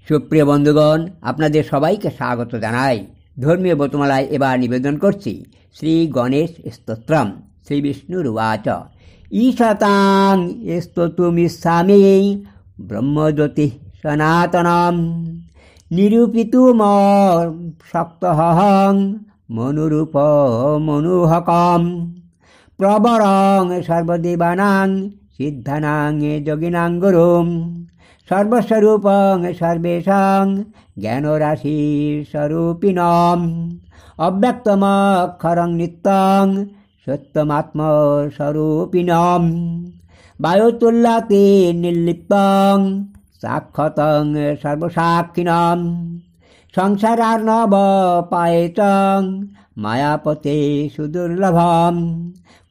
সুপ্রিয় বন্ধুগণ, আপনাদের সবাইকে স্বাগত জানাই। ধর্মীয় ব্রতমালায় এবার নিবেদন করছি শ্রী গণেশ স্তোত্রম। শ্রী বিষ্ণুরুবাচ ঈশতাং স্তোতুমিচ্ছামি ব্রহ্মজ্যোতি সনাতনম নিরূপিতুম শক্তহং মনুরূপ মনুহকম প্রবরং সর্বদেবানাং সিদ্ধানাং যোগিনাং গুরুম সর্বস্বরূপং সর্বেষাং জ্ঞানরাশি স্বরূপিণম অব্যক্তমক্ষরং নিত্যং সত্যমাত্মস্বরূপিণম বায়ুতুল্যাতে নির্লিপ্তং সাক্ষতং সর্বসাক্ষিণম সংসারার্ণব পায়েতং মায়াপতে সুদুর্লভম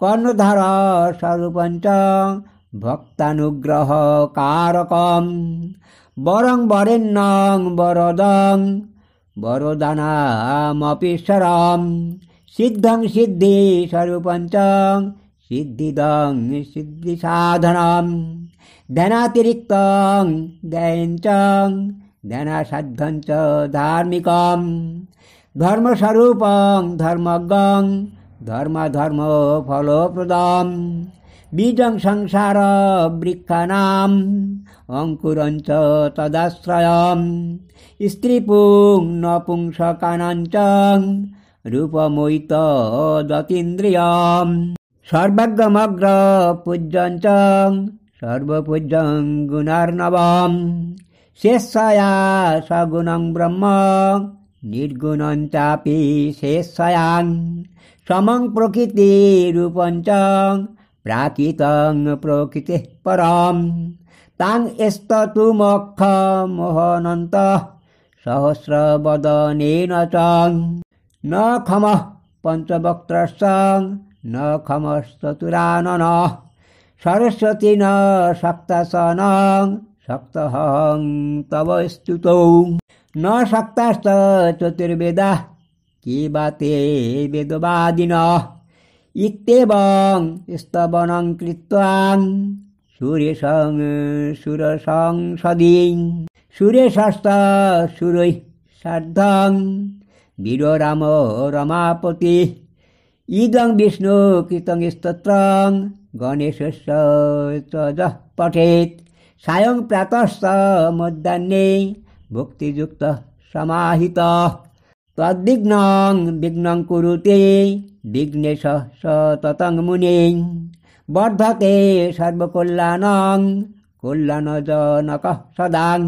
কর্ণধার স্বরূপঞ্চ ভক্তানুগ্রহ কারকম বরং বরেণ্যং বরদং বরদানামপীশ্বরম সিদ্ধং সিদ্ধি স্বরূপঞ্চ সিদ্ধিদং সিদ্ধি সাধনম ধ্যানাতিরিক্তং ধ্যানঞ্চ ধ্যানাসাধ্যঞ্চ ধার্মিকম ধর্মস্বরূপং ধর্মজ্ঞং ধর্ম ফলপ্রদম বীজং সংসার বৃক্ষানাম অঙ্কুরঞ্চ তদাশ্রয়ম স্ত্রীপুং নপুংসকানাঞ্চ রূপমৈত দতীন্দ্রিয়ম সর্বজ্ঞমগ্র পূজ্যঞ্চ সর্বপূজ্যং গুণার্ণবম শেষয়া সগুণং ব্রহ্ম নির্গুণং চাপি শেষয়াং সমং প্রকৃতি রূপঞ্চ প্রাকৃতং প্রকৃতি পরম তাং স্ততুমক্ষমোহনন্ত সহস্রবদনেন চ ন খমঃ পঞ্চবক্ত্রস্য ন খমশ্চতুরাননঃ সরস্বতী ন শক্তাসন শক্তহং তব স্তুতৌ ন শক্তাশ্চ চতুর্বেদাঃ কিবাতে বেদবাদিনঃ ইত্যেবং স্তবনং কৃত্বাং সুরেশং সুরসংসদিং সুরেশস্ত সুরৈঃ সার্ধং বীররাম রমাপতি ইদং বিষ্ণু কৃতং স্তোত্রং গণেশস্য যঃ পঠেৎ সায়ং প্রাতশ্চ মধ্যাহ্নে ভক্তিযুক্ত সমাহিত তদ্বিঘ্নং বিঘ্নং কুরুতে বিঘ্নেশ সততং মুনিং বর্ধতে সর্বকল্যাণং কল্যাণজনকঃ সদাং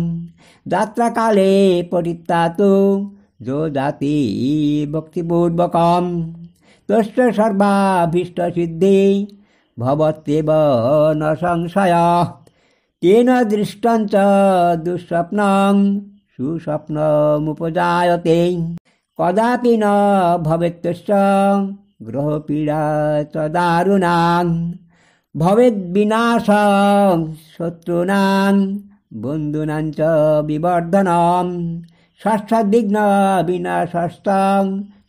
যাত্রাকালে পরিত্রাতু যো জাতি ভক্তিপূর্বকম তস্য সর্বাভীষ্টসিদ্ধি ভবত্যেব ন সংশয়ঃ তেন দৃষ্টঞ্চ দুঃস্বপ্নং সুস্বপ্নমুপজায়তে কদাপি ন ভবেত্তস্য গ্রহপীড়া চ দারুণাং ভবেদ্বিনাশং শত্রূণাং বন্ধূনাং চ বিবর্ধনম ষষ্ঠদিগ্ন বিনাশস্তং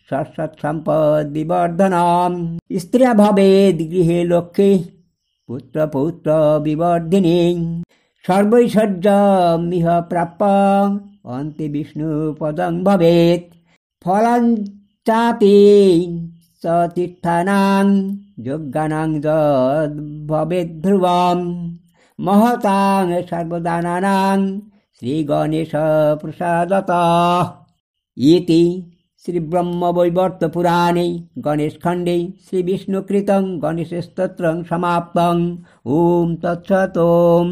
ষষ্ঠসম্পদ বিবর্ধনম স্ত্রিয়া ভবেদ গৃহে লক্ষ্মী পুত্র পৌত্র বিবর্ধিনী সর্বৈশ্বর্যমিহ প্রাপ্য অন্তে বিষ্ণু পদং ভবেৎ ফলাঞ্চাপি চ তীর্থানাং যজ্ঞানাং যদ ভবেৎ ধ্রুবম মহতাং সর্বদানানাং শ্রীগণেশ প্রসাদতঃ ইতি শ্রীব্রহ্মবৈবর্ত পুরাণে গণেশখণ্ডে শ্রীবিষ্ণুকৃतं গণেশস্তোত্রং সমাপ্তং। ওম তৎসৎ। ওম।